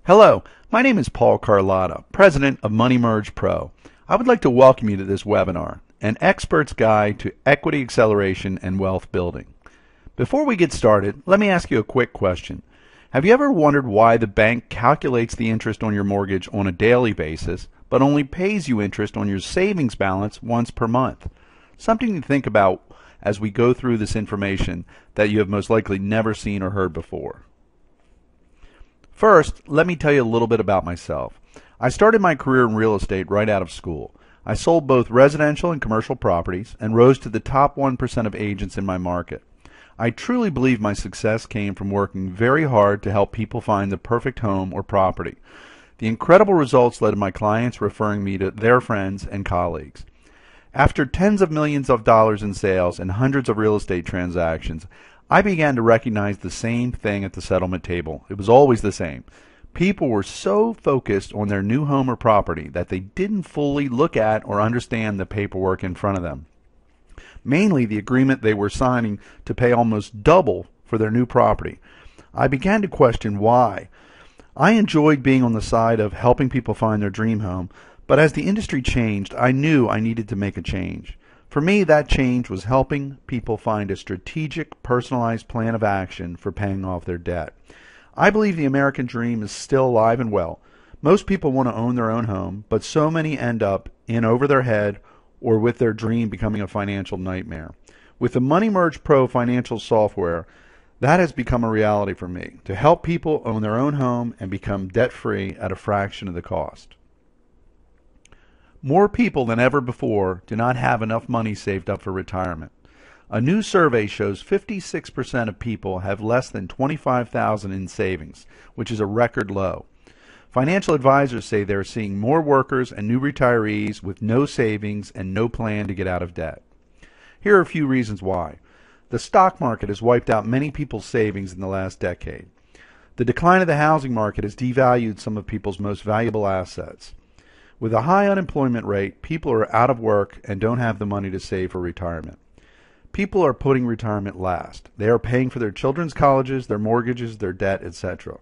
Hello, my name is Paul Carlotta, President of MoneyMerge Pro. I would like to welcome you to this webinar, An Expert's Guide to Equity Acceleration and Wealth Building. Before we get started, let me ask you a quick question. Have you ever wondered why the bank calculates the interest on your mortgage on a daily basis, but only pays you interest on your savings balance once per month? Something to think about as we go through this information that you have most likely never seen or heard before. First, let me tell you a little bit about myself. I started my career in real estate right out of school. I sold both residential and commercial properties and rose to the top 1% of agents in my market. I truly believe my success came from working very hard to help people find the perfect home or property. The incredible results led to my clients referring me to their friends and colleagues. After tens of millions of dollars in sales and hundreds of real estate transactions, I began to recognize the same thing at the settlement table. It was always the same. People were so focused on their new home or property that they didn't fully look at or understand the paperwork in front of them. Mainly the agreement they were signing to pay almost double for their new property. I began to question why. I enjoyed being on the side of helping people find their dream home, but as the industry changed, I knew I needed to make a change. For me, that change was helping people find a strategic, personalized plan of action for paying off their debt. I believe the American dream is still alive and well. Most people want to own their own home, but so many end up in over their head or with their dream becoming a financial nightmare. With the MoneyMerge Pro financial software, that has become a reality for me, to help people own their own home and become debt-free at a fraction of the cost. More people than ever before do not have enough money saved up for retirement. A new survey shows 56% of people have less than $25,000 in savings, which is a record low. Financial advisors say they're seeing more workers and new retirees with no savings and no plan to get out of debt. Here are a few reasons why. The stock market has wiped out many people's savings in the last decade. The decline of the housing market has devalued some of people's most valuable assets. With a high unemployment rate, people are out of work and don't have the money to save for retirement. People are putting retirement last. They are paying for their children's colleges, their mortgages, their debt, etc.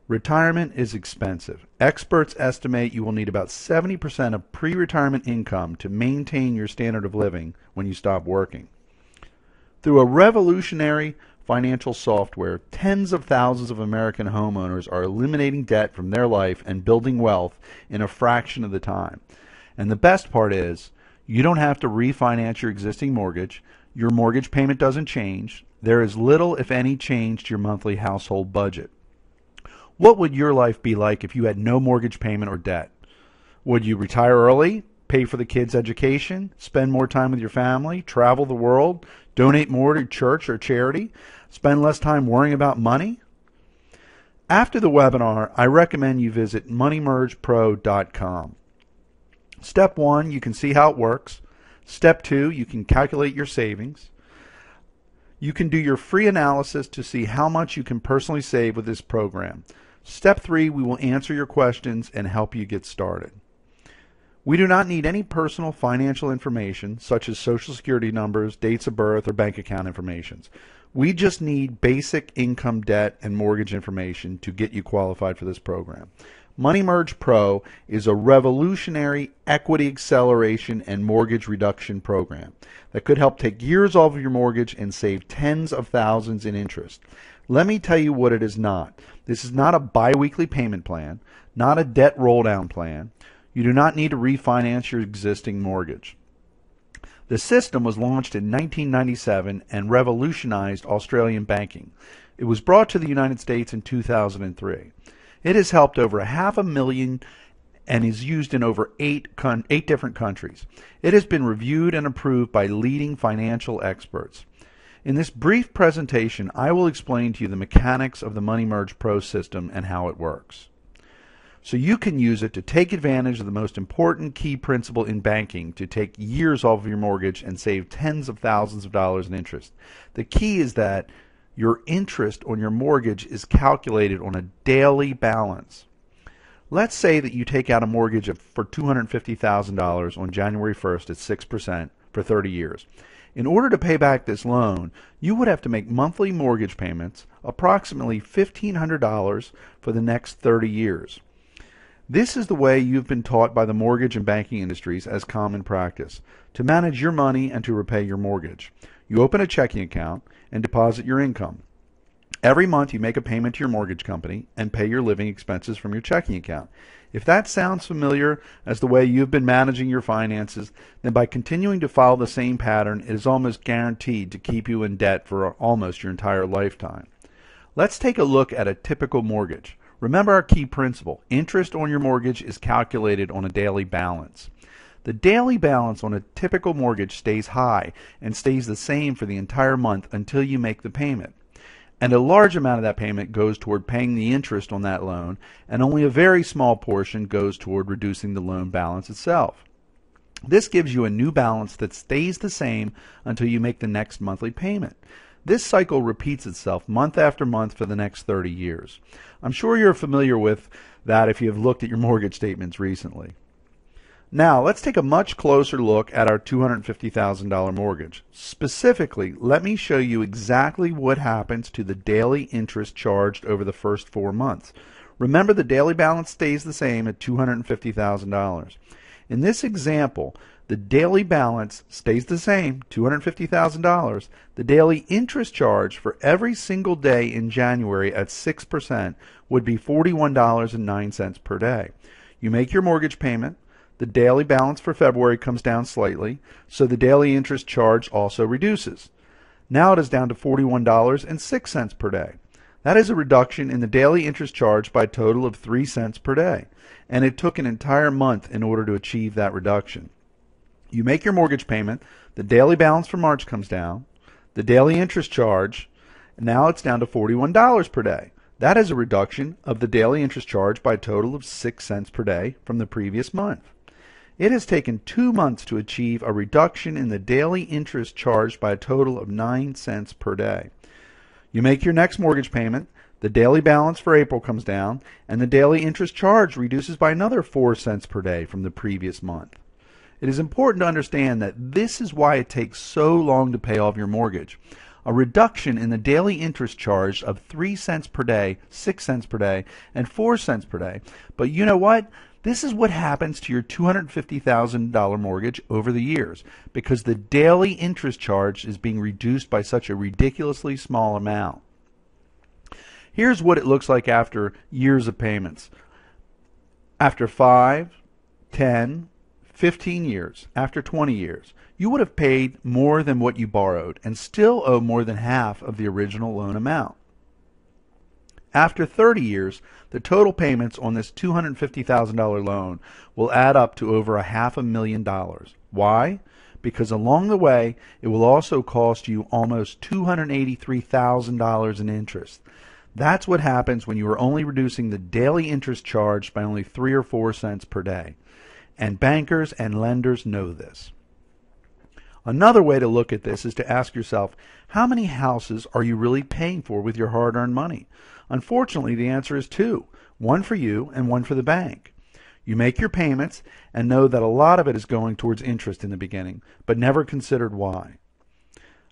Retirement is expensive. Experts estimate you will need about 70% of pre-retirement income to maintain your standard of living when you stop working. Through a revolutionary financial software, tens of thousands of American homeowners are eliminating debt from their life and building wealth in a fraction of the time. And the best part is, you don't have to refinance your existing mortgage. Your mortgage payment doesn't change. There is little, if any, change to your monthly household budget. What would your life be like if you had no mortgage payment or debt? Would you retire early, pay for the kids' education, spend more time with your family, travel the world, donate more to church or charity, spend less time worrying about money? After the webinar, I recommend you visit moneymergepro.com. Step 1, you can see how it works. Step 2, you can calculate your savings. You can do your free analysis to see how much you can personally save with this program. Step 3, we will answer your questions and help you get started. We do not need any personal financial information such as social security numbers, dates of birth, or bank account information. We just need basic income, debt, and mortgage information to get you qualified for this program. MoneyMerge Pro is a revolutionary equity acceleration and mortgage reduction program that could help take years off of your mortgage and save tens of thousands in interest. Let me tell you what it is not. This is not a biweekly payment plan, not a debt roll-down plan. You do not need to refinance your existing mortgage. The system was launched in 1997 and revolutionized Australian banking. It was brought to the United States in 2003. It has helped over 500,000 and is used in over eight different countries. It has been reviewed and approved by leading financial experts. In this brief presentation, I will explain to you the mechanics of the MoneyMerge Pro system and how it works, so you can use it to take advantage of the most important key principle in banking to take years off of your mortgage and save tens of thousands of dollars in interest. The key is that your interest on your mortgage is calculated on a daily balance. Let's say that you take out a mortgage for $250,000 on January 1st at 6% for 30 years. In order to pay back this loan, you would have to make monthly mortgage payments, approximately $1,500 for the next 30 years. This is the way you've been taught by the mortgage and banking industries as common practice, to manage your money and to repay your mortgage. You open a checking account and deposit your income. Every month you make a payment to your mortgage company and pay your living expenses from your checking account. If that sounds familiar as the way you've been managing your finances, then by continuing to follow the same pattern, it is almost guaranteed to keep you in debt for almost your entire lifetime. Let's take a look at a typical mortgage. Remember our key principle. Interest on your mortgage is calculated on a daily balance. The daily balance on a typical mortgage stays high and stays the same for the entire month until you make the payment. And a large amount of that payment goes toward paying the interest on that loan, and only a very small portion goes toward reducing the loan balance itself. This gives you a new balance that stays the same until you make the next monthly payment. This cycle repeats itself month after month for the next 30 years. I'm sure you're familiar with that if you have looked at your mortgage statements recently. Now, let's take a much closer look at our $250,000 mortgage. Specifically, let me show you exactly what happens to the daily interest charged over the first 4 months. Remember, the daily balance stays the same at $250,000. In this example, the daily balance stays the same, $250,000. The daily interest charge for every single day in January at 6% would be $41.09 per day. You make your mortgage payment. The daily balance for February comes down slightly, so the daily interest charge also reduces. Now it is down to $41.06 per day. That is a reduction in the daily interest charge by a total of 3 cents per day, and it took an entire month in order to achieve that reduction. You make your mortgage payment, the daily balance for March comes down, the daily interest charge, and now it's down to $41 per day. That is a reduction of the daily interest charge by a total of 6 cents per day from the previous month. It has taken 2 months to achieve a reduction in the daily interest charged by a total of 9 cents per day. You make your next mortgage payment, the daily balance for April comes down, and the daily interest charge reduces by another 4 cents per day from the previous month. It is important to understand that this is why it takes so long to pay off your mortgage. A reduction in the daily interest charge of 3 cents per day, 6 cents per day, and 4 cents per day. But you know what? This is what happens to your $250,000 mortgage over the years, because the daily interest charge is being reduced by such a ridiculously small amount. Here's what it looks like after years of payments. After 5, 10, 15 years, after 20 years, you would have paid more than what you borrowed and still owe more than half of the original loan amount. After 30 years, the total payments on this $250,000 loan will add up to over $500,000. Why? Because along the way, it will also cost you almost $283,000 in interest. That's what happens when you are only reducing the daily interest charged by only 3 or 4 cents per day. And bankers and lenders know this. Another way to look at this is to ask yourself, how many houses are you really paying for with your hard-earned money? Unfortunately, the answer is 2, one for you and one for the bank. You make your payments and know that a lot of it is going towards interest in the beginning, but never considered why.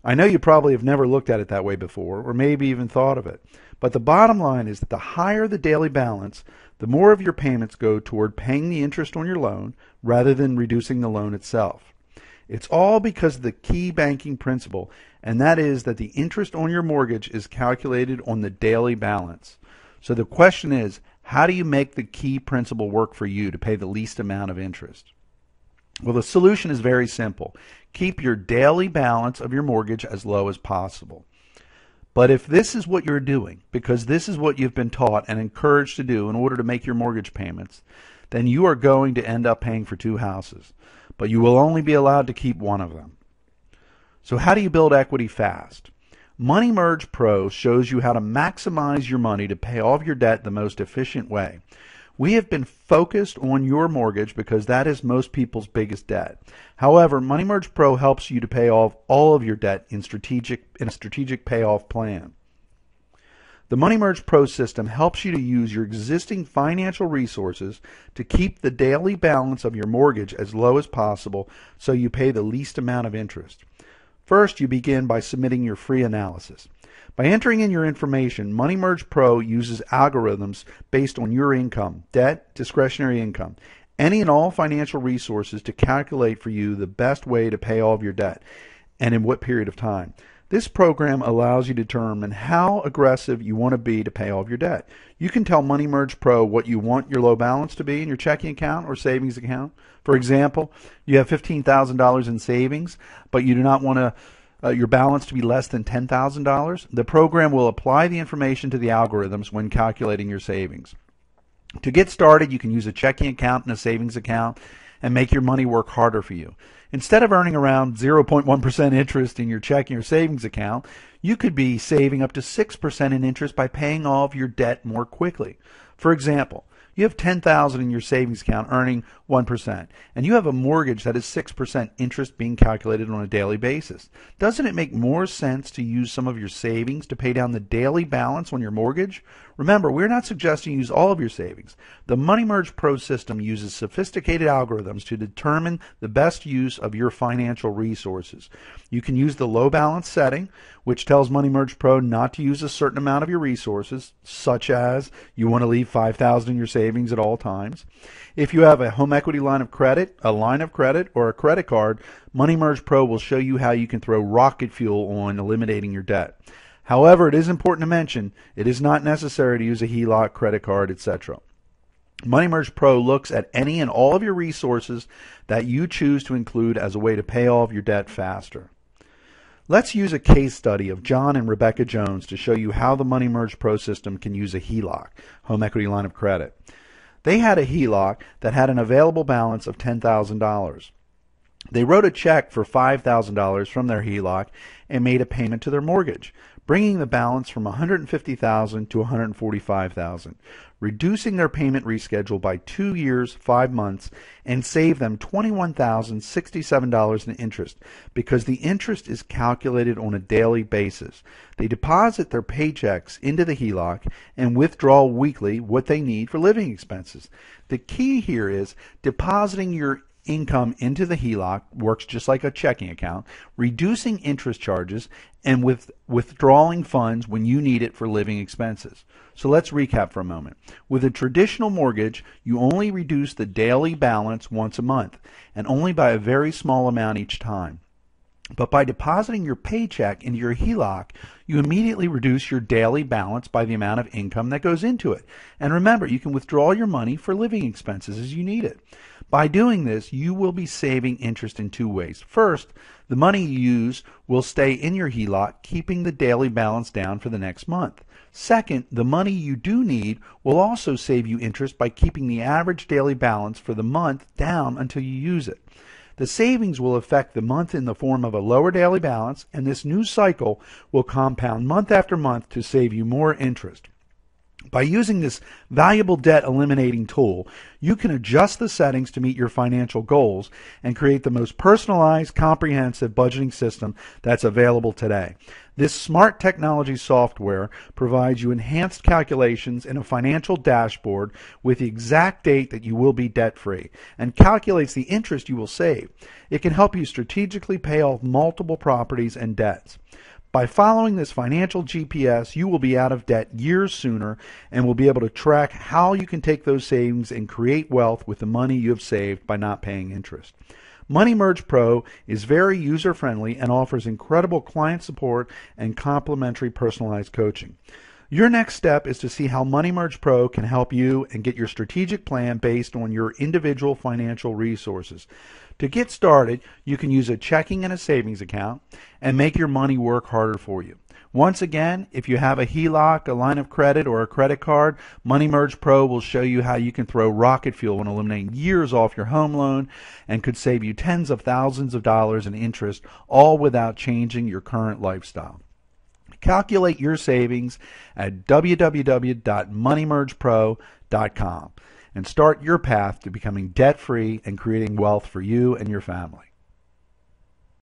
I know you probably have never looked at it that way before, or maybe even thought of it, but the bottom line is that the higher the daily balance, the more of your payments go toward paying the interest on your loan rather than reducing the loan itself. It's all because of the key banking principle, and that is that the interest on your mortgage is calculated on the daily balance. So the question is, how do you make the key principle work for you to pay the least amount of interest? Well, the solution is very simple. Keep your daily balance of your mortgage as low as possible. But if this is what you're doing, because this is what you've been taught and encouraged to do in order to make your mortgage payments, then you are going to end up paying for 2 houses. But you will only be allowed to keep one of them. So how do you build equity fast? Money Merge Pro shows you how to maximize your money to pay off your debt the most efficient way. We have been focused on your mortgage because that is most people's biggest debt. However, Money Merge Pro helps you to pay off all of your debt in a strategic payoff plan. The Money Merge Pro system helps you to use your existing financial resources to keep the daily balance of your mortgage as low as possible so you pay the least amount of interest. First, you begin by submitting your free analysis. By entering in your information, MoneyMerge Pro uses algorithms based on your income, debt, discretionary income, any and all financial resources to calculate for you the best way to pay all of your debt and in what period of time. This program allows you to determine how aggressive you want to be to pay all of your debt. You can tell MoneyMerge Pro what you want your low balance to be in your checking account or savings account. For example, you have $15,000 in savings, but you do not want your balance to be less than $10,000. The program will apply the information to the algorithms when calculating your savings. To get started, you can use a checking account and a savings account and make your money work harder for you. Instead of earning around 0.1% interest in your checking or savings account, you could be saving up to 6% in interest by paying all of your debt more quickly. For example, you have $10,000 in your savings account earning 1%, and you have a mortgage that is 6% interest being calculated on a daily basis. Doesn't it make more sense to use some of your savings to pay down the daily balance on your mortgage? Remember, we're not suggesting you use all of your savings. The MoneyMerge Pro system uses sophisticated algorithms to determine the best use of your financial resources. You can use the low balance setting, which tells MoneyMerge Pro not to use a certain amount of your resources, such as you want to leave $5,000 in your savings at all times. If you have a home equity line of credit, a line of credit, or a credit card, MoneyMerge Pro will show you how you can throw rocket fuel on eliminating your debt. However, it is important to mention it is not necessary to use a HELOC, credit card, etc. MoneyMerge Pro looks at any and all of your resources that you choose to include as a way to pay all of your debt faster. Let's use a case study of John and Rebecca Jones to show you how the MoneyMerge Pro system can use a HELOC, home equity line of credit. They had a HELOC that had an available balance of $10,000. They wrote a check for $5,000 from their HELOC and made a payment to their mortgage, bringing the balance from $150,000 to $145,000, reducing their payment reschedule by 2 years, 5 months, and save them $21,067 in interest because the interest is calculated on a daily basis. They deposit their paychecks into the HELOC and withdraw weekly what they need for living expenses. The key here is depositing your income into the HELOC works just like a checking account, reducing interest charges and withdrawing funds when you need it for living expenses. So let's recap for a moment. With a traditional mortgage, you only reduce the daily balance once a month and only by a very small amount each time. But by depositing your paycheck into your HELOC, you immediately reduce your daily balance by the amount of income that goes into it. And remember, you can withdraw your money for living expenses as you need it. By doing this, you will be saving interest in 2 ways. First, the money you use will stay in your HELOC, keeping the daily balance down for the next month. Second, the money you do need will also save you interest by keeping the average daily balance for the month down until you use it. The savings will affect the month in the form of a lower daily balance, and this new cycle will compound month after month to save you more interest. By using this valuable debt eliminating tool, you can adjust the settings to meet your financial goals and create the most personalized, comprehensive budgeting system that's available today. This smart technology software provides you enhanced calculations in a financial dashboard with the exact date that you will be debt-free and calculates the interest you will save. It can help you strategically pay off multiple properties and debts. By following this financial GPS, you will be out of debt years sooner and will be able to track how you can take those savings and create wealth with the money you have saved by not paying interest. MoneyMerge Pro is very user-friendly and offers incredible client support and complimentary personalized coaching. Your next step is to see how MoneyMerge Pro can help you and get your strategic plan based on your individual financial resources. To get started, you can use a checking and a savings account and make your money work harder for you. Once again, if you have a HELOC, a line of credit, or a credit card, MoneyMerge Pro will show you how you can throw rocket fuel and eliminate years off your home loan and could save you tens of thousands of dollars in interest, all without changing your current lifestyle. Calculate your savings at www.moneymergepro.com and start your path to becoming debt-free and creating wealth for you and your family.